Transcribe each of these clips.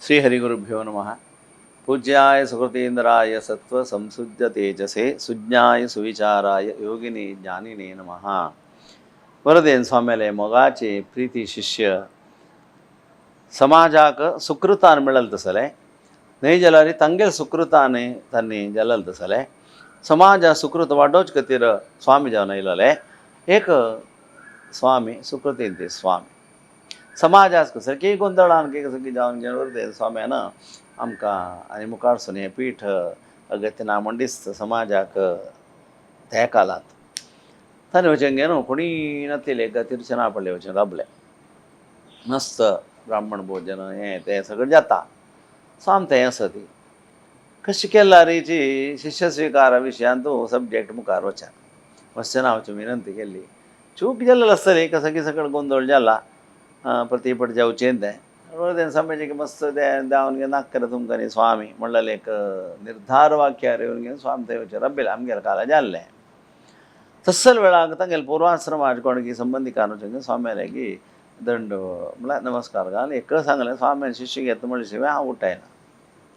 श्रीहरिगुरुभ्यो नमः। पूज्याय सुकृतीन्द्राय सत्व संसुज्य तेजसे सुज्ञाय सुविचाराय योगिनी ज्ञानिने नमः. वरदेन स्वाम्याले मोगाचे प्रीती शिष्य समाजाक सुकृतान मिळल तसले न्हय जाल्यार तांगेल सुकृताने तांणी जल्ल तसले समाज सुकृत वाडोवचे खातीर स्वामी जावन आयलोले एक स्वामी सुकृतीन ते स्वामी समाजाच सारकी गोंधळान सगळी जावन घेवन वरदेन स्वाम्यान आमकां आनी मुखार सून हें पीठ अगत्य नामंडिस्त समाजाक तेकालात ताणें वचून घेवन कोणी नासलेले एका तिरचना पडले वचून राबले. मस्त ब्राह्मण भोजन हें तें सगळें जाता. साम तें आसा ती कशें केला रेची शिष्य स्विकारा विशयान तूं सब्जेक्ट मुखार वचा वचना वचून विनंती केली. चूक जाल्लें आसतली सगळी सकयल गोंधळ जाला प्रतिपट जेवचें तें वरदेन स्वामीचें मस्त तें जावन घेवन नाका तुमकां न्ही स्वामी म्हणलें एक निर्धार वाक्यार येवन घेवन स्वामी थंय वचून रब्बेलें आमगेलें काला जाल्लें. तस्सल वेळाक तांगेले पूर्वाश्रमाचे कोण संबंधिकान वचून स्वाम्याले की दंड म्हळ्यार नमस्कार घाल एक सांगलें स्वाम्यान शिष्य घेता म्हणले शिवाय हांव उठयना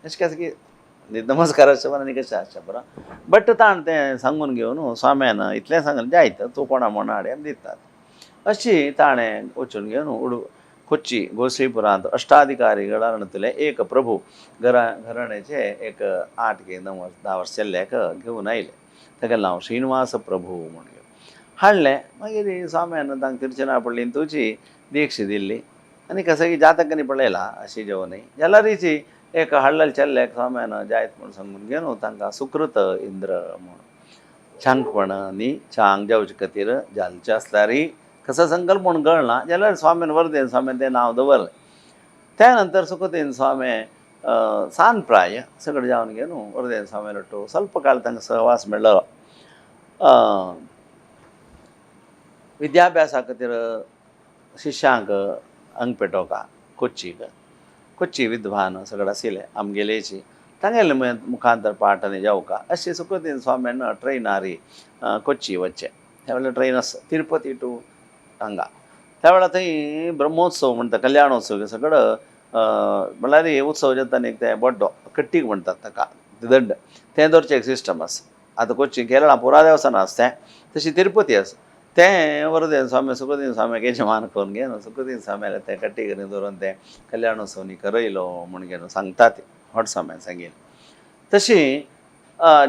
अशें कशें की नमस्काराच्या मनानी कशें आसचें बरो बट ताण तें सांगून घेवन स्वाम्यान इतलें सांगलें जायत तूं कोणा म्हण हाडे दितात अशी ताणें वचून घेवन कोच्ची गोश्रीपुरांत अष्टाधिकारीगळांतले एक प्रभू घराण्याचे एक 8 की 10 वर्स चेल्ल्याक घेवन आयले. तागेलें नांव श्रीनिवास प्रभू म्हूण घेवन हाडलें. मागीर स्वाम्यान तांकां तिरचना पडली तुजी दीक्ष दिल्ली आनी कसं की जातक न्ही पळयला अशी जेवणय जाल्यार हिची एक हाडलेल्या चेल्ल्याक स्वाम्यान जायत म्हूण सांगून घेवन तांकां सुकृत इंद्र म्हूण छांगपणांनी छांग जेवचे खातीर जालचें आसल्यारय कसो संकल्प म्हूण कळना जाल्यार स्वाम्यान वरदेन स्वाम्यान तें नांव दवरलें. त्या नंतर सुकृतीन स्वामी सांजप्राय सगळें जावन घेवन वरदेन स्वाम्यालो टू ಸ್ವಲ್ಪ काळ तांकां सहवास मेळ्ळो. विद्याभ्यासा खातीर शिश्यांक अंग पेटोवपाक कोच्ची विद्वान सगळे आशिल्ले आमगेलेची तांगेले मुखांतर पाठ आनी जेवका अशें सुकृतीन स्वाम्यान ट्रेनारी कोच्ची वचचें. त्या वेळार ट्रेन आसा तिरुपती टू हांगा. त्या वेळार थंय ब्रह्मोत्सव म्हणटा कल्याणोत्सव सगळं म्हळ्यार उत्सव जाता न्ही ते बड्डो कट्टीक म्हणटात ताका दंड तें धरचें एक सिस्टम आसा. आतां कोच्ची केरळा पुरा देवस्थान आसा तें तशी तिरुपती आसा तें वरदेन स्वामी सुकृतीन स्वाम्याक यजमान करून घेवन सुकृतीन स्वाम्याक तें कट्टी करून दवरून तें कल्याणोत्सव न्ही करयलो म्हूण घेवन सांगता ती व्हड स्वाम्यान सांगिल्लें. तशी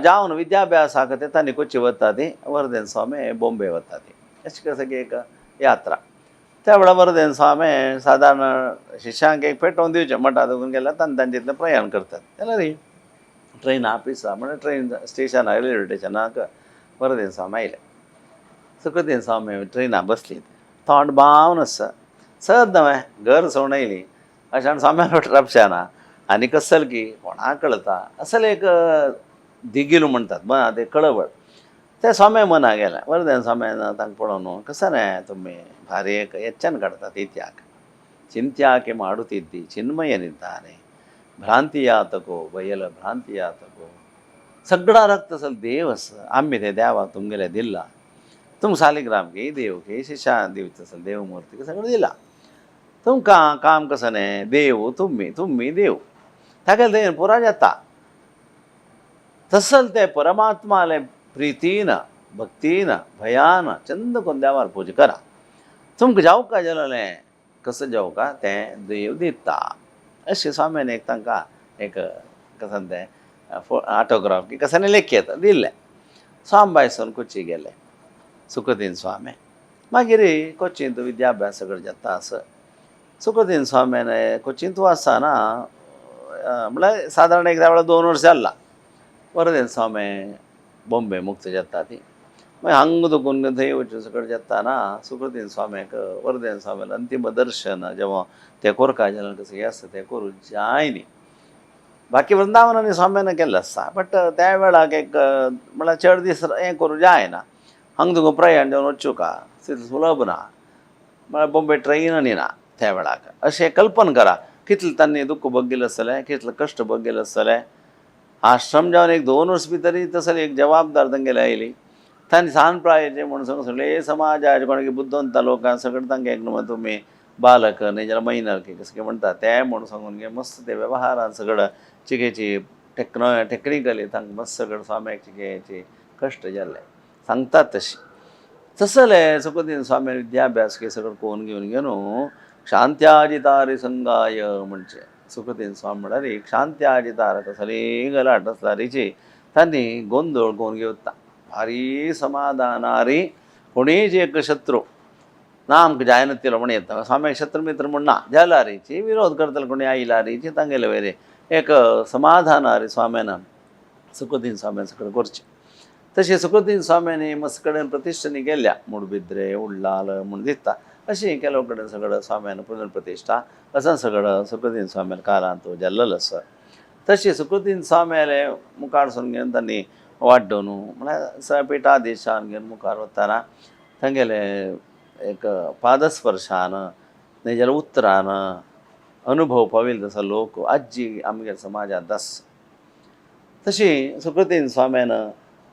जावन विद्याभ्यासा खातीर तांणी कोच्ची वता ती वरदेन स्वामी बॉम्बे वता ती अशी कसं की एक यात्रा. त्या वेळार वरदेन स्वामी सादारण शिश्यांक एक पेटोवन दिवचें मठांत वचून गेल्यार तांच्यांतलें प्रयाण करतात जाल्यार ट्रेन ऑफिस आसा म्हणजे ट्रेन स्टेशनार रेल्वे स्टेशनाक वरदेन स्वामी आयले. सुकृतीन स्वामी ट्रेनाक बसली तोंड बावन आसा सद नवें घर सोडून आयली अशें आनी स्वाम्यान रपशाना आनी कसल की कोणाक कळटा असल एक दिगील म्हणटात ते कळवळ तें स्वाम्या मना गेलें. वरदेन स्वाम्यान तांकां पळोवन कसं रे तुमी भारी एक येच्च्यान काडटात इत्याक चिंत्याके माडुतिद्दी चिन्मयनिದ್ದಾನೆ ಭ್ರಾಂತಿಯಾತಕೋ ಬಯಲ ಭ್ರಾಂತಿಯಾತಕೋ सगळा रक्त असल देव आसा आम्ही ते देवाक तुमगेले दिला तुमकां सालिग्राम घे देव घे शिशा दिवचो असल देव मूर्ती सगळें दिला तुमकां काम कसं न्ही देव तुमी देव तागेले थंय पुरा जाता. तसल ते परमात्माले प्रितीन भक्तीन भयान चंद करून देवार पूजा करा. तुमकां जावका जालें कसं जावका तें देव दिता अशें स्वाम्यान एक तांकां एक कसं तें ऑटोग्राफ की कसं लेखयत दिल्लें. स्वामीबायसून कोच्ची गेले सुकृतीन स्वामी. मागीर कोच्चींत विद्याभ्यास सगळें जाता आसा. सुकृतीन स्वाम्यान कोच्चींत आसतना म्हळ्यार सादारण एक 2 वर्स जाल्ला वरदेन स्वामी बॉम्बे मुक्त जाता ती. मागीर हांग दुखून थंय वचून सगळें जाताना सुकृतीन स्वाम्याक वरदेन स्वाम्यान अंतीम दर्शन जेव्हा तें कोरका जाल्यार कसं हें आसता तें करूं जाय न्ही. बाकी वृंदावनांनी स्वाम्यान केल्लें आसता बट त्या वेळाक एक म्हळ्यार चड दीस हें करूं जायना. हांग तुका प्रयाण जावन वचूका सुलभ ना म्हळ्यार बॉम्बे ट्रेननी ना त्या वेळाक अशें कल्पन करा कितलें तांणी दुख्ख भोगिल्लें आसतलें कितलें कश्ट भोगिल्लें आसतलें. आश्रम जावन एक 2 वर्स भितर तसली एक जबाबदार तांगेली आयली. तांणी सांजप्रायेचें म्हूण सगळे समाजाचे कोणाक बुद्धवंत लोकांक सगळें तांकां एक तुमी बालक नाही ज्याला मैनर की कसं काय म्हणतात ते म्हणून सांगून घे मस्त ते व्यवहारान सगळं चिकेची टेक्निकली तांकां मस्त सगळं स्वाम्याक चिकेची कश्ट जाल्ले सांगतात तशी तसले सुखदीन स्वामी विद्याभ्यास के सगळं कोण घेऊन गेलो शांत्याजितारी संगाय म्हणजे सुखदीन स्वामी म्हणाले एक शांत्याजितार कसली गलाट असलारीची त्यांनी गोंधळ कोण घेवता भारी समाधानारी कोणीच एक शत्रू ना आमकां जायना म्हण येता स्वाम्याक शत्रुमित्र म्हण ना जाल्यारीची विरोध करतले कोणी आयलारीची तांगेले वेरे एक समाधानारी स्वाम्यान सुखदीन स्वाम्यान सगळं करचें तशें सुखदीन स्वाम्यानी मस्त कडेन प्रतिश्ठानी गेल्या मुडबिद्रे उडलाल म्हूण दिसता अशी केलो कडेन सगळं स्वाम्यान पुनर्प्रतिश्ठा असं सगळं सुखदीन स्वाम्यान काळांत जाल्लेलो आसा तशी सुखदीन स्वाम्याले मुखार सोन घेवन तांणी वाड्डो न्हू म्हळ्यार पिठाधीशान घेवन मुखार वताना तांगेले एक पादस्पर्शान न्ही जाल्यार उतरान अनुभव पाविल्लो तसो लोक आजी आमगे समाजांत आसा तशी सुखदीन स्वाम्यान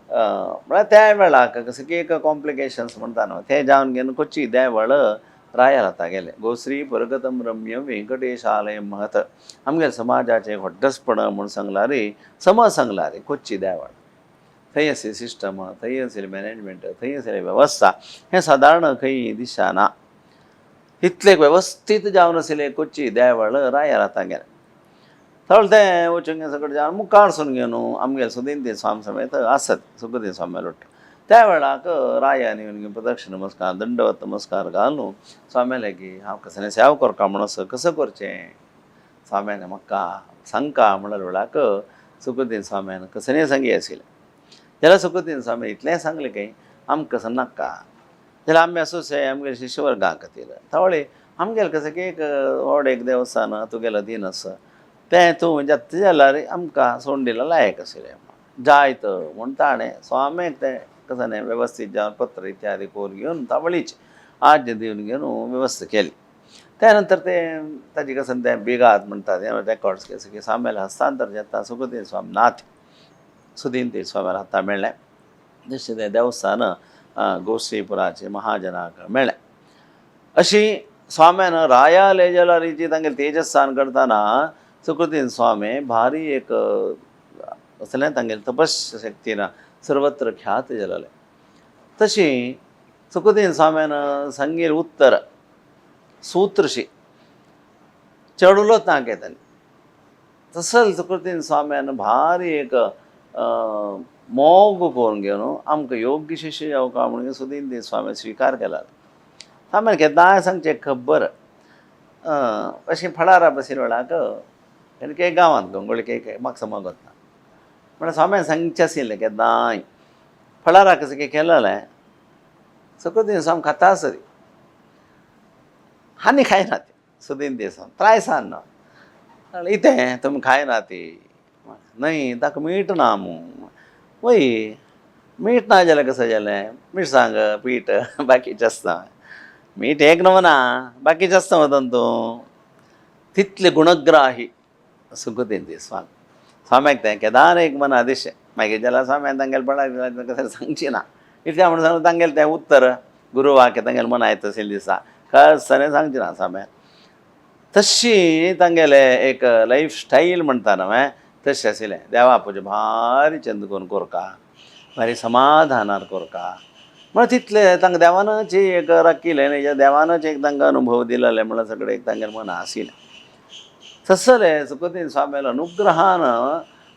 म्हळ्यार त्या वेळाक कसं की एक कॉम्प्लिकेशन्स म्हणटा न्हू ते जावन घेवन कोची देवळ राया जाता गेले गोश्री परगतम रम्य वेंकटेशालय महत आमगे समाजाचें व्हड्डसपण म्हूण सांगलारी समज सांगलारी कोची देवळ थंय आसली सिस्टम थंय आसली मॅनेजमेंट थंय आसली वेवस्था हें सादारण खंय दिसना इतले वेवस्थीत जावन आसले कोची देवळ राया जाता गेले थळ तें वचूंक सगळें जावन मुखार सोन घेवन आमगे सुदीन ते स्वामी समेत आसत सुखदीन स्वामी लोट त्या वेळाक रायान येवन प्रदक्षिण नमस्कार दंडवत नमस्कार घालून स्वाम्याले की हांव कसलें सेवा करता म्हणून कसं करचें स्वाम्यान म्हाका सांगता म्हणल्या वेळाक सुखदीन स्वाम्यान कसलें सांगी आशिल्लें जाल्यार सुखदीन स्वामी इतलें सांगलें की आमकां कसं नाका जाल्यार आमी असोचे आमगे शिश्यवर्गा खातीर थवळे आमगेलें कसं की एक व्हड एक देवस्थान तुगेलो दिन आसा तें तूं जाता जाल्यार आमकां सोडून दिल्यार लायक आशिल्लें जायत म्हूण ताणें स्वाम्याक तें कसं न्ही वेवस्थीत जावन पत्र इत्यादी कोर घेवन तावळीच आज्य दिवन घेवन वेवस्था केली त्या नंतर तें ताजे कसं तें बिगात म्हणटात रेकॉर्ड्स कसं की स्वाम्याला हस्तांतर जाता सुखदीन स्वामी नाथ सुदीन ते स्वाम्याला हाता मेळ्ळें जशें तें देवस्थान गोश्रीपुराचे महाजनाक मेळ्ळें अशी स्वाम्यान राया लेजलारीची तांगेले तेजस्थान करतना सुखदीन स्वामी भारी एक असलें तांगेले तपश्य शक्तीन सर्वत्र ख्यात जालेलें तशी सुखदीन स्वाम्यान सांगेल उत्तर सूत्रशी चढूलोच ना घेतानी तसं सुखदीन स्वाम्यान भारी एक मोग करून घेवन आमकां योग्य शिष्य जावका म्हणून सुदीन ते स्वामी स्विकार केला स्वाम्यान केन्नाय सांगचें खबर अशें फळारा बसीन वेळाक के गांवांत गंगोळी के म्हाका समजत ना म्हळ्यार स्वाम्यान सांगचें आशिल्लें केन्नाय फळारा कसं के केलेलें सुखदीन स्वामी खाता आसली आनी खायना ती सुदीन ते स्वामी त्रायसान ना इतें तुमी खायना ती न्हय ताका मीठ ना मू वय मीठ ना जाल्यार कशें जालें मिरसांग पीठ बाकीचें आसता मीठ एक ना बाकीचें आसता मदन तूं तितले गुणग्राही सुखदीन ते स्वामी स्वाम्याक तें केदार एक मना दिशें मागीर जाल्यार स्वाम्यान तांगेले पळय कसं सांगची ना इतल्या म्हणून सांगून तांगेलें तें उत्तर गुरू वाक्य तांगेलें मना येता तशें दिसा खसने सांगची ना स्वाम्यान तशी तांगेले एक लायफ स्टायल म्हणटा न्हय तशें आशिल्लें देवा पुजा भारी चंद करून कोरका भारी समाधानार कोरका म्हळ्यार तितलें तांकां देवानच एक राखिल्लें न्ही देवानच एक तांकां अनुभव दिलेले म्हळ्यार सगळें एक तांगेलें मन आशिल्लें तसलें सुखदीन स्वाम्यालो अनुग्रहान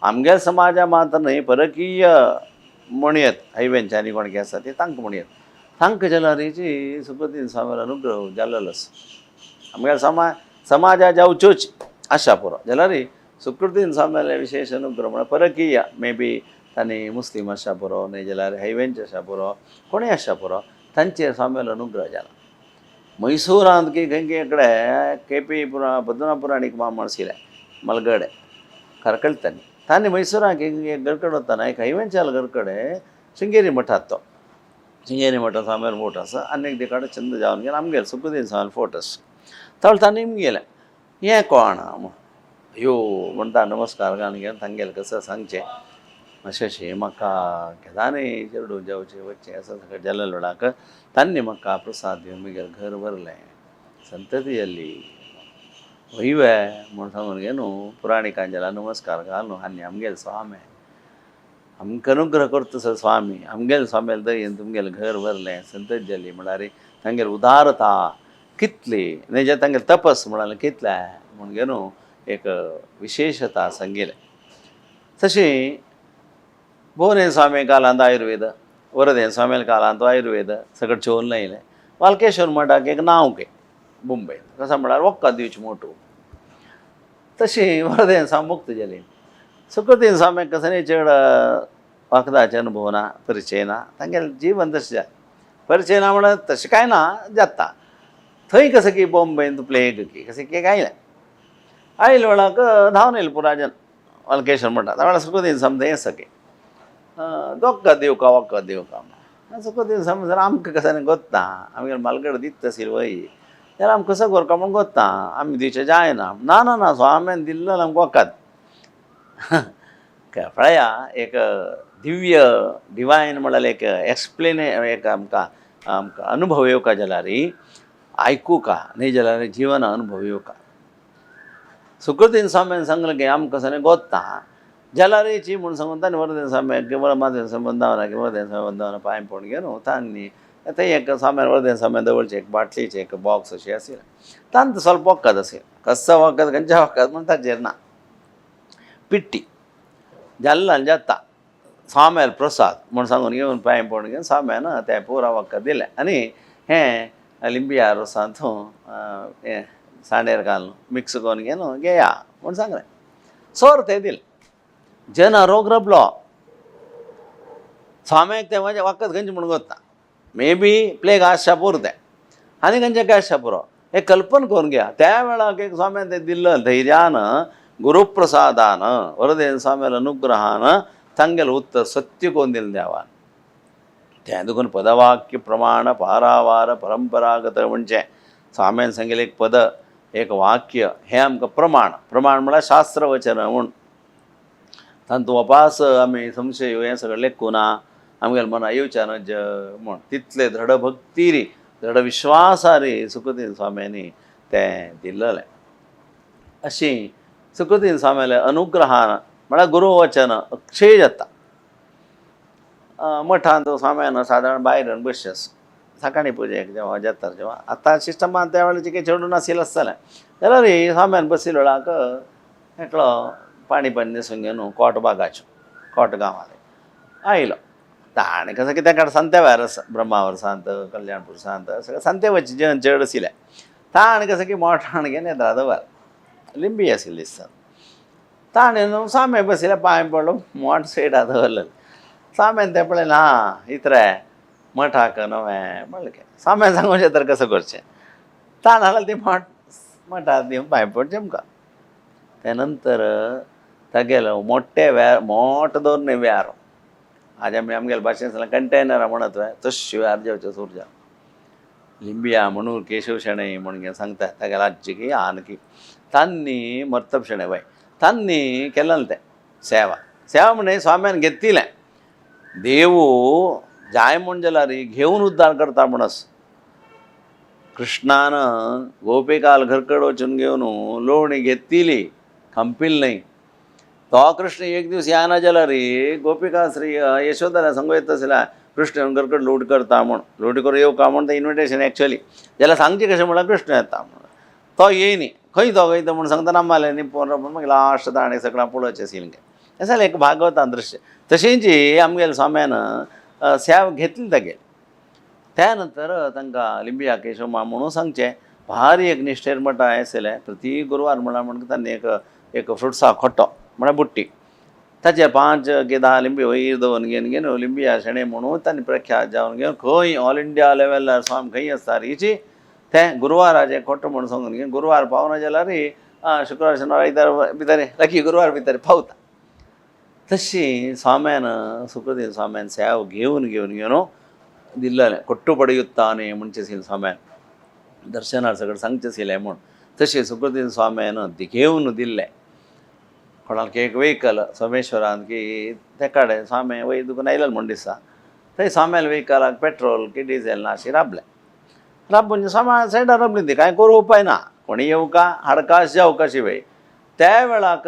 आमगे समाजा मात न्हय परकीय म्हणयत हैवेंच्यांनी कोण के आसा ती तांकां म्हणयत तांकां जाल्यार सुखदीन स्वाम्यालो अनुग्रह जाल्लो आसा आमगे समाजा जावच्योच आशा पुरो जाल्यार सुखदीन स्वाम्याले विशेष अनुग्रह म्हळ्यार परकीय मे बी तांणी मुस्लीम आसचा पुरो न्हय जाल्यार हैवेंच आसचा पुरो कोणूय आसचा पुरो तांचेर स्वाम्यालो अनुग्रह जाला मैसूरांत की खंय कडेन केपी पद्मनाभपुराणीक माम आशिल्ले मलगडे करकळतांनी तांणी मैसूराक एक गडकड वताना एक हैवेंचाल गडकडे शृंगेरी मठात तो शृंगेरी मठात स्वाम्यालो फोट आसा आनी एक देखाडो चंद जावन गेलो आमगेले सुखदीन स्वामी फोट आसा थळ तांणी गेले हें कोण अयो म्हणटा नमस्कार घालून घेवन तांगेलें कसं सांगचें अशें म्हाका केदारय चेडूं जेवचें वचचें असं सगळें जाल्ले वेळाक तांणी म्हाका प्रसाद दिवन म्हगेलें घर भरलें संततीಯಲ್ಲಿ वैवे म्हूण सांगून गे न्हू पुराणिकांच्या नमस्कार घाल न्हू आनी आमगेले स्वामी आमकां अनुग्रह करता सर स्वामी आमगेले स्वाम्याले दयेन तुमगेलें घर भरलें संतत जाली म्हळ्यार तांगेली उदारता कितली न्हय तांगेलें तपस म्हणालें कितलें म्हूण गे न्हू एक विशेषता सांगिलें. तशी भुवने स्वामी कालांत आयुर्वेद वरदे स्वामी कालांत आयुर्वेद सगळें चोवन येयलें. वाल्केश्वर मठाक एक नांव के मुंबय कसं म्हळ्यार वखद दिवची मोठू. तशी वरदेन स्वामी मुक्त जाली. सुकृतीन स्वामी कसं चड वखदाचे अनुभव ना परिचय ना तांगेलें जीवन तशें जालें. परिचय ना म्हण तशें कांय ना जाता थंय कसं की बॉम्बेन प्लेग की कशें की आयलें. आयले वेळाक धांवन येयलें पुराजन वाल्केश्वर मठांत. त्या वेळार सुकृतीन स्वामी थंय सके वखद दिवका सुकृतीन स्वामी जर आमकां कसं गोत्ता आमगेले मालगड दिता तशी वय जाल्यार आमकां कसं करता म्हूण गोत्ता आमी दिवचें जायना. ना ना ना स्वाम्यान दिल्लो आमकां वखद पळया एक दिव्य डिवायन म्हळ्यार एक एक्सप्लेन एक आमकां अनुभव येवका जाल्यार आयकूका न्हय जाल्यार जिवन अनुभव येवका. सुकृतीन स्वाम्यान सांगलें की आमकां कसं गोत्ता जाल्यार ची म्हूण सांगून ताणें वरदेन स्वाम्याक मादेन स्वामी वंदावना वरदेन स्वामी वंदावना पांय पडून घेवन तांणी थंय एक स्वाम्यान वरदेन स्वाम्यान दवरचें एक बाटलीचें एक बॉक्स अशें आशिल्लें. तांत स्वल्प वखद आशिल्लें. कसो वखद खंयच्या वखद म्हूण ताचेर ना. पिट्टी जाल्ल्यान जाता स्वाम्याल प्रसाद म्हूण सांगून घेवन पांय पडून घेवन स्वाम्यान तें पुरा वखद दिलें आनी हें लिंबिया रोसांत हें सांडेर घालून मिक्स करून घेवन घेया म्हूण सांगलें. सोर तें दिलें. जन रोग रबलो. स्वाम्याक तें म्हाजें वखद खंयचें म्हूण गोत्ता मे बी प्लेग आसच्या पुरतें आनी खंयचें काय आसच्या पुरो हें कल्पन करून घेया. त्या वेळाक एक स्वाम्यान तें दिल्लें धैर्यान गुरुप्रसादान वरदेन स्वाम्याल अनुग्रहान तांगेलें उत्तर सत्य कोन्न दिलें देवान. तें देखून पदवाक्य प्रमाण पारावार परंपरागत म्हणचें स्वाम्यान सांगिल्लें एक पद एक वाक्य हें आमकां प्रमाण म्हळ्यार शास्त्र वचन म्हूण तांतू वपास आमी संशय हें सगळें लेखूं ना आमगेल्या मना येवचें नज म्हूण तितले दृढ भक्ती दृढ विश्वासारी सुकृतीन स्वाम्यांनी तें दिल्लें. अशीं सुकृतीन स्वाम्याले अनुग्रहान म्हळ्यार गुरुवचन अक्षय जाता. मठांत स्वाम्यान सादारण भायर बसचे सकाळी पुजेक जेव्हा जाता जेव्हा आतां सिस्टमान त्या वेळाचें काही चडून नाशिल्लें आसतलें जाल्यार स्वाम्यान बशिल्ले वेळाक एकलो पाणी पाणी न्हेसून घेवन कोट बागाच्यो कोट गांवांत आयलो. ताणें कसं की तेका सांते भायर ब्रह्मावर सांत कल्याणपूर सांत सगळें सांते वचचें जेवण चड आशिल्लें. ताणें कसं की मोठाण घेवन येद्रा दवर लिंबी आशिल्ली दिसता. ताणें स्वामी बशिल्ले पांय पडलो मोठ सेडा दवरलें. स्वाम्यान तें पळयलें हा इतरे मठाक नवें म्हणलें की स्वाम्यान सांगूंक तर कसं करचें. ताण जाल्यार ती मठांत दिवन पांय पडचें आमकां. त्या नंतर तागेलो मोठ दवरलें व्यार आज आमगेल्या भाशेन सांगलें कंटेनरां म्हणत तश्यो व्यार जेवच्यो सुरजा लिंबिया म्हणून केशव शेणै म्हणून सांगता तागेल्या आज्जीकी आनकी तांणी मर्तब शेणै वय तांणी केलें तें सेवा म्हणून स्वाम्यान घेतिल्लें. देव जाय म्हूण जाल्यार घेवन उद्धार करता म्हणस कृष्णान गोपिकाल घरकड वचून घेवन लोवणी घेतिली कंपिल न्हय. तो कृष्ण एक दीस येना जाल्यार गोपिका श्री यशोदाला सांगू येता आसल्या कृष्ण घरकड लूट करता म्हूण लूट करून येवका म्हूण तें इन्विटेशन एक्चुअली जाल्यार सांगचें कशें म्हळ्यार कृष्ण येता म्हूण तो येयनी खंय तो वयता म्हूण सांगता नामालें न्ही पूण मागीर लास्ट ताणें सगळां पळोवचें आशिल्लें हें जालें एक भागवतान दृश्य. तशेंच आमगेल्या स्वाम्यान सेवा घेतली तागेली. त्या नंतर तांकां लिंबिया केशव म्हणून सांगचें भारी एक निश्ठेर मठ आशिल्लें. प्रती गुरवार म्हणून तांणी एक फ्रुट्सा खोट्टो म्हळ्यार बुट्टी ताचे 5 की 10 लिंबी वयर दवरून घेवन लिंबिया शेणै म्हणून तांणी प्रख्यात जावन घेवन खंय ऑल इंडिया लेवलार स्वामी खंय आसता हिची तें गुरवाराचें खोट्टो म्हणून सांगून घेवन गुरवार पावना जाल्यार शुक्रार शेनवार आयतार भितर लागी गुरवार भितर पावता. तशी स्वाम्यान सुकृतीन स्वाम्यान सेवा घेवन दिल्लें कोट्टू पडयुत्ताने म्हणचें आशिल्लें स्वाम्यान दर्शनार सगळें सांगचें आशिल्लें म्हूण. तशें सुकृतीन स्वाम्यान घेवन दिल्लें कोणाक एक वेहिकल सोमेश्वरान की ते कडेन स्वामी वयर दुखून आयलें म्हूण दिसता थंय स्वाम्याल वेहिकलाक पेट्रोल की डिझेल ना अशें राबलें म्हणजे समा सायडा रबली ती कांय करूं उपाय ना कोणी येऊ का हाडकास जाऊ का शिवाय त्या वेळाक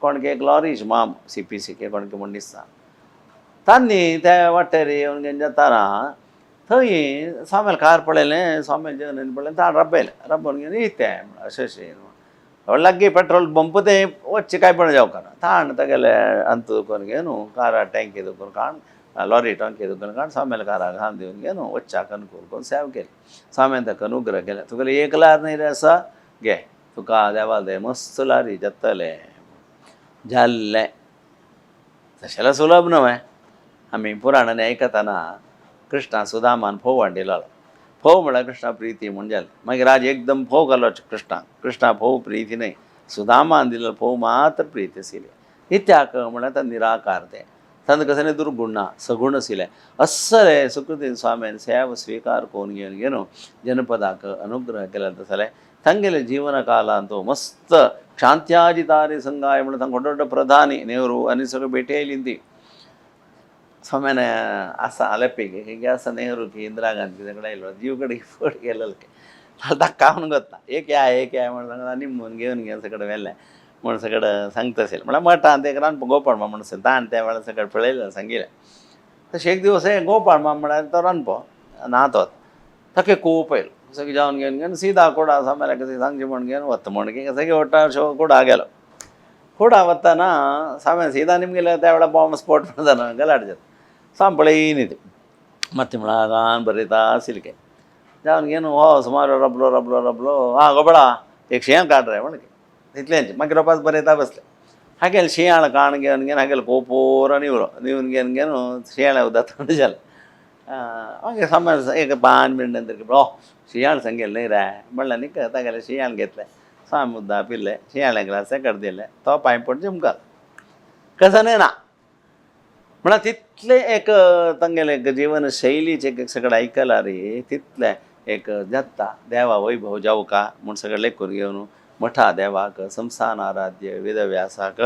कोणके एक लॉरीज माम CPC के कोणके म्हण दिसता तांणी त्या वाटेर येवन जेताना थंय स्वामेल कार पळयलें स्वामेल जेवण पळयलें ताण रबयलें रबोवन घेवन येतें अशें अशें लागीं पेट्रोल पंप ते वच्चे कांय पण जावं ना ताण तेगेले अंत करून घेवन कारा टँकी करून काण लॉरी टँकी करून काण स्वामेल काराक घाल दिवन घेवन वच्चाक अनुकूल करून सेव केली स्वाम्यान ताका अनुग्रह केले तुगेले एक लार न्ही रे आसा घे तुका देवाल दे मस्त लारी जत्तलें जाल्लें तशेंला सुलभ न्हय आमी पुराणांनी आयकतना कृष्णा सुदामान फोव हाडिल्लो फोव म्हळ्यार कृष्णा प्रिती म्हूण जालें मागीर राज एकदम फोव घालो कृष्णा फोव प्रिती न्हय सुदामान दिल्लो फोव मात्र प्रीती आशिल्ली इत्याक म्हळ्यार तो निराकार ते तांकां कसले दुर्गुण ना सगुण आशिल्ले अस्सले सुकृतीन स्वाम्यान सेव स्विकार करून घेवन जनपदाक अनुग्रह केला तसले तांगेले जीवन कालांत मस्त शांत्याजितारी संघाय म्हणून तांकां व्हड व्हड प्रधानी नेहरू आनी सगळीं भेटी आयली ती स्वाम्यान आसा आलेपेगी हेगे आसा नेहरू की इंदिरा गांधी सगळे आयलो जीव कडेन फट गेलेलो ताका कावन गोत्ता एक या म्हणून सांगता निमून घेवन सगळें व्हेलें म्हण सगळें सांगता आशिल्लें म्हळ्यार मठांत एक रांदप गोपाळ माम म्हणून आशिल्लो ताण त्या वेळार सगळें पळयलें सांगिल्लें तशें एक दिवस हे गोपाळ माम म्हळ्यार तो रांदपो ना तो ताका खूब पळयलो सगळें जेवण घेवन सीदा कुडा स्वाम्याक सांगचें म्हण घेवन वता म्हण सगळें वटा शो कुडा गेलो कुडा वतना स्वाम्यान सीदा निमगेले त्या वेळार बॉम्ब स्फोट जालो गलाट जाता स्वामी पळयन ती ಮತ್ತೆ म्हळ्यार बरयता आशिल्लें जावन घेवन हो सुमार रबलो गोबळा एक शियाळ काड रे म्हण तितलेंच मागीर रोपास बरयता बसलें हागेल शियाळ काण घेवन हागेल कोपोर निवन घेवन शियाळ उदक थंड जालें मागीर समज एक 5 मिनट नंतर शियाळ सांगेल न्ही रे म्हणलें न्ही तागेलें शियाळ घेतलें स्वामी उदक पिल्लें शियाळ्या ग्लासाकडेन दिलें तो पांयपट जिमकार कसं न्ही ना म्हळ्यार तितलें एक तांगेलें एक जीवन शैलीचें एक सगळें आयकलां रे तितलें एक जाता देवा वैभव जावं का म्हूण सगळें लेखून घेवन मठा देवाक संस्थान आराध्य वेदव्यासाक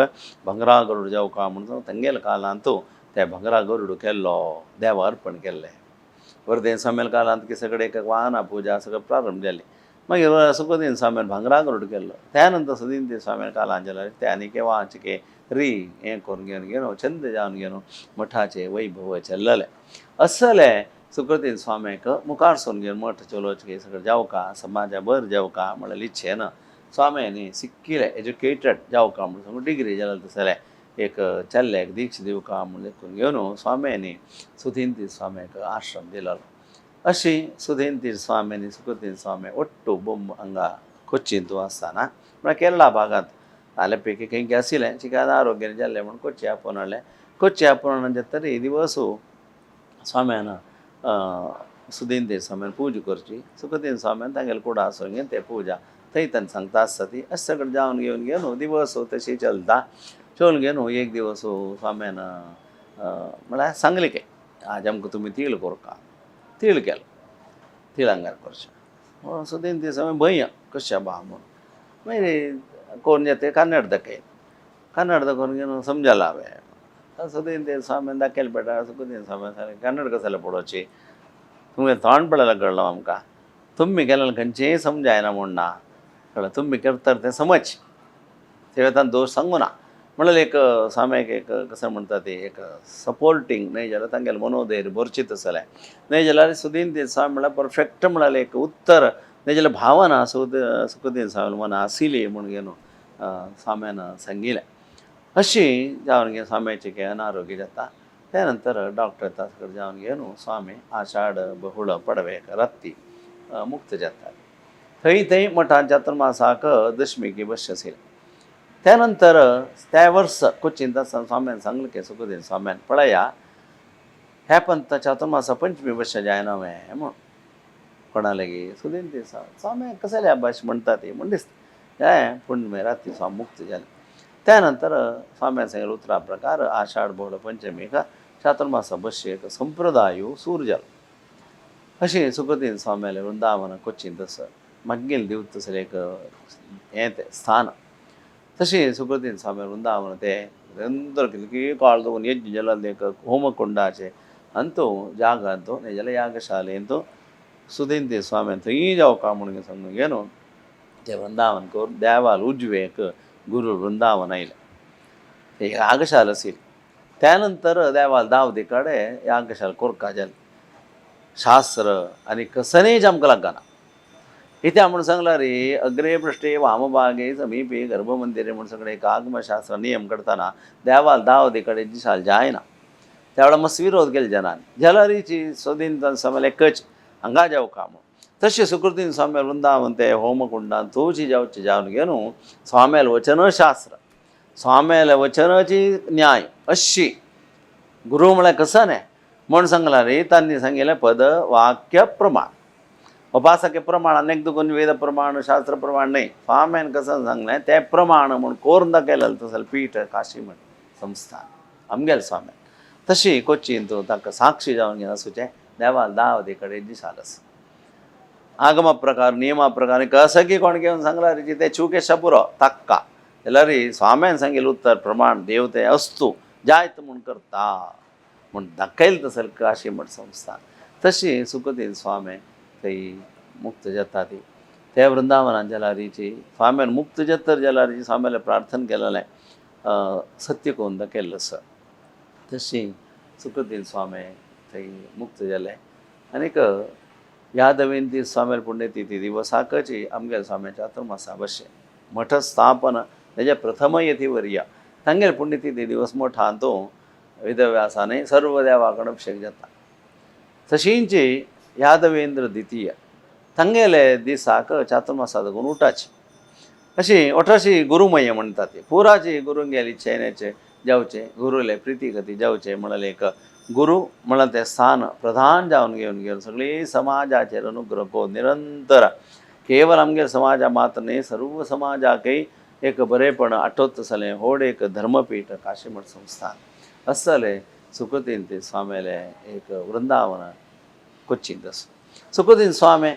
भंगरा गरुड जावं का म्हणून तांगेल्या कालांत ते भंगरा गरुड केल्लो देवा अर्पण केल्लें वर्देन स्वामेल कालांत की सगळें एक वाहना पुजा सगळें प्रारंभ जाली मागीर सुखदीन स्वाम्यान भंगरा गरुड केल्लो त्या नंतर सुदीन स्वाम्यान कालांत जाल्यार ते आनी केव्हांचे के हें करून घेवन छंद जावन घेवन मठाचे वैभव चल्ललें असलें सुकृतीन स्वाम्याक मुखार सोन घेवन मठ चलोवचें सगळें जावं का समाजा बर जावं का म्हळ्यार इच्छेन स्वाम्यानी सिक्किले एज्युकेटेड जावं का म्हणून सगळें डिग्री जाल्यार तसलें एक चल्ल्याक दीक्ष दिवं का म्हूण लेखून घेवन स्वाम्यानी सुधींती स्वाम्याक आश्रम दिलो अशी सुधींती स्वाम्यानी सुकृतीन स्वामी ಒಟ್ಟು बॉम्ब हांगा कोच्चींत आसतना म्हळ्यार केरळा भागांत आलेपैकी खंय आशिल्लें चिकाद आरोग्यान जाल्लें म्हूण कोच्ची आपोवन हाडलें कोच्ची आपोवन हाडलें तरी दिवस स्वाम्यान सुधींती स्वाम्यान पूजा करची सुकृतीन स्वाम्यान तांगेले कुडा आसून घेवन ते पूजा थंय तांणी सांगता आसता ती अशें सगळें जावन घेवन दिवस तशी चलता चलून घेवन एक दिवस स्वाम्यान म्हळ्यार सांगलें की आज आमकां तुमी तीळ कोरका तीळ केलो तीळ आंगार करचें सुधींती स्वामी भंय कशें बा म्हूण मागीर करून जेते कन्नड दाखयलें कन्नड दाखोवन घेवन समजला हांवें सुधींती स्वाम्यान दाखयलें पळय सुधींती स्वाम्यान सांगलें कन्नड कशें पडोवची तुमगे तोंड पडलें कळ्ळो आमकां तुमी केलें खंयचेंय समजायना म्हूण ना कळ्ळें तुमी करता तें समज ते वेतान दोश सांगू ना म्हळ्यार एक स्वाम्याक एक कशें म्हणटा ती एक सपोर्टींग न्हय जाल्यार तांगेलें मनोधैर्य बरचीत आसलें न्हय जाल्यार सुधींती स्वामी म्हळ्यार परफेक्ट म्हळ्यार एक उत्तर न्हय जाल्यार भावना सुखदीन स्वामी मना आशिल्ली म्हूण घेवन स्वाम्यान सांगिल्लें अशी जावन घेवन स्वाम्याचें की अनारोग्य जाता त्या नंतर डॉक्टर ताचे जावन घेवन स्वामी आषाढ बहुळ पडवेक राती मुक्त जातात थंय मठांत चातुर्मासाक दशमीकी बस आशिल्ली त्या नंतर त्या वर्स कोच्चींत आसतना स्वाम्यान सांगलें की सुखदीन स्वाम्यान पळया ह्या पंथ चातुर्मासा पंचमी बस जायना हांवें म्हूण कोणा लागीं सुधींती स्वामी कसल्या भाश म्हणटा ती म्हण दिसता पुण्यमे राती स्वामी मुक्त जालें त्या नंतर स्वाम्यान सांगिल्लें उतरा प्रकार आषाढ बहुळ पंचमीक चातुर्मासा बसयेक संप्रदाय सूर जालो अशी सुखदीन स्वाम्यालें वृंदावन कोच्चींत मागील दिवत तसलें एक हें तें स्थान तशी सुखदीन स्वामी वृंदावन ते निरंतर की काळ दवरून यज्ञ जल एक होमकुंडाचे अंतू जाग अंतू न्हय जाल्यार यागशालेंतू सुदीन स्वामी थंय जावं का म्हणून सांगून घेवन ते वृंदावन करून देवाल उजवेक गुरु वृंदावन आयले. ते यागशाल आशिल्ली. त्यानंतर देवाल दावदी कडेन यागशाल कोरका जाली. शास्त्र आनी कसनय आमकां लागना. इथे म्हणून सांगला रे अग्रे पृष्ठे वामभागे समीपे गर्भमंदिरे म्हणून सगळे एक आगमशास्त्र नियम करताना देवाल दावदी कडेन दिसाल जायना. त्यावेळा मस्त विरोध केले जनांनी. जलारीची सोदीन स्वामीले कच हांगा जावं का म्हणून. तशें सुकृतीन स्वामी वृंदावन ते होमकुंडान तुळशी जावचे जावन घेवन स्वाम्याल वचन शास्त्र स्वाम्याल वचनाची न्याय अशी गुरु म्हळ्यार कसं न्हय म्हण सांगला रे. तांणी सांगिल्लें पद वाक्य प्रमाण उपासके प्रमाण अनेक दुखून वेद प्रमाण शास्त्र प्रमाण नाही. स्वाम्यान कसं सांगलें ते प्रमाण म्हूण कोरून दाखयलें तसं पीठ काशी म्हण संस्थान आमगेल स्वाम्यान. तशी कोच्चीन तूं ताका साक्षी जावन घेवन आसूचें देवाल दावदी कडेन दिसालस. आगमा प्रकार नियमा प्रकार कसं की कोण घेवन सांगला रे ते चुके शपुरो ताक्का जाल्यार स्वाम्यान सांगिल्लें उत्तर प्रमाण देव ते अस्तू जायत म्हूण करता म्हूण दाखयलें तसं काशी म्हण संस्थान. तशी सुखदीन स्वामी थंय मुक्त जाता ती. त्या वृंदावनान जलारीची स्वाम्यान मुक्त जत्तर जलारीची स्वाम्याला प्रार्थना केलेलें सत्य करून दाखयल्लें आसा. तशी सुखदीन स्वामी थंय मुक्त जाले. आनीक यादवेंती स्वाम्याल पुण्यतिथी दिवसाकची आमगेल स्वाम्याच्या चातुर्मासा बशे मठ स्थापना तेजे प्रथम यतीवर्या तांगेल पुण्यतिथी दिवस मोठा तो वेदव्यासाने सर्व देवाकडेन अभिषेक जाता. तशींची यादवेंद्र द्वितीय तांगेले दिसाक चातुर्मासा लागून उठाची अशी 18शी गुरुमय म्हणटा ती. पुराची गुरुंगेली इच्छेनेचे जावचे गुरुले प्रिती गती जावचे म्हणले एक गुरु म्हणून ते स्थान प्रधान जावन घेवन सगळी समाजाचेर अनुग्रह करून निरंतर केवळ आमगे समाजा मात्र न्ही सर्व समाजाकय एक बरेपण आठवत आसलें व्हड एक धर्मपीठ काशीमठ संस्थान आसतलें. सुखदीन ते स्वामीले एक वृंदावन कोच्चीन आसा. सुखदीन स्वामी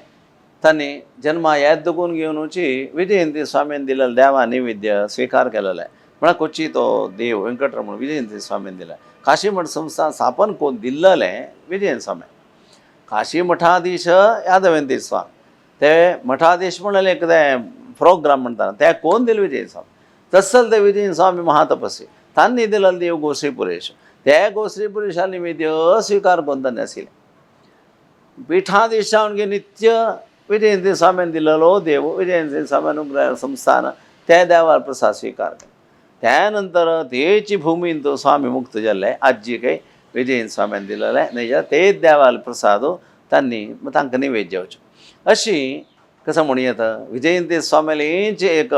तांणी जन्मा येद दुखून घेवन वची विजयंती स्वामीन दिलेले देवा नैवेद्य स्वीकार केलेले म्हळ्यार कोच्ची तो देव वेंकटरमण विजयंती स्वामीन दिला. काशीमठ संस्थान स्थापन कोण दिल्लेलें विजयन स्वामी. काशी मठाधीश यादवेंती स्वामी ते मठाधीश म्हणलें कितें प्रोग्राम म्हणटा ते कोण दिले विजयन स्वामी. तसल ते विजयन स्वामी महातपस्वी तांणी दिलेलो देव गोश्रीपुरेश. ते गोश्रीपुरेशा निमित्य स्वीकार करून तांणी आशिल्लें. पिठाधीश जावन घे नित्य विजयंती स्वामीन दिलेलो देव विजयंती स्वामी अनुग्रह संस्थान त्या देवार प्रसाद स्वीकार केलो. त्यानंतर तेची भूमीन तो स्वामी मुक्त जाल्ले आजी काही विजयन स्वामीन दिलेले न्हय तेच देवाल प्रसाद तांणी तांकां नैवेद्य जेवचो. अशी कसं म्हणूं येता विजयंती स्वामीले हेंची एक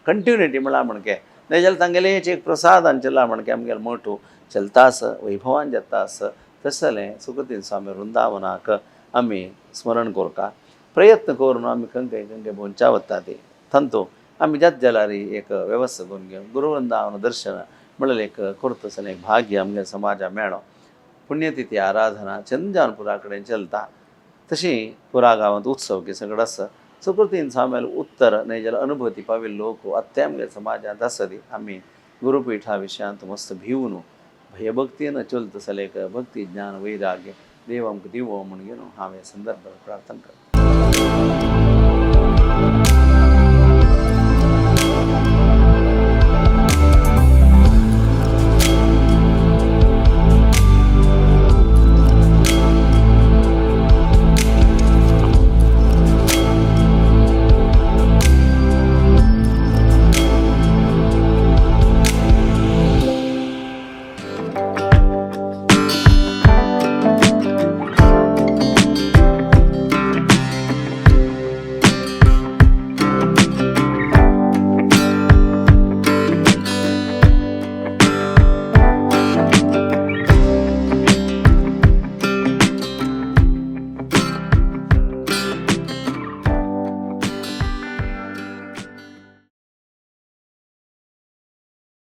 कंटिन्युटी म्हळ्यार म्हणके न्हय जाल्यार तांगेले हेंची एक प्रसादान चल्ला म्हणके आमगेलो मोठो चलता आसा वैभवान जाता आसा. तसलें सुखदीन स्वामी वृंदावनाक आमी स्मरण करता प्रयत्न करून आमी खंय खंय भोंवच्या वता ती थंतो आमी जात जाल्यार एक वेवस्था करून घेवन गुरुवृंदावन दर्शन म्हणल्यार एक करता आसलें एक भाग्य आमगे समाजा मेळ्ळो. पुण्यतिथी आराधना चंदनपुरा कडेन चलता. तशी पुरा गांवांत उत्सव की सगळो आसा. सुकृतीन स्वाम्याल उत्तर न्हय जाल्यार अनुभूती पाविल्ले लोक आत्ते आमगे समाजांत आसा ती आमी गुरुपिठा विशयांत मस्त भिवून भयभक्तीन चलता आसलें एक भक्ती ज्ञान वैराग्य देव आमकां दिवो म्हूण घेवन हांव हे संदर्भांत प्रार्थना करतां.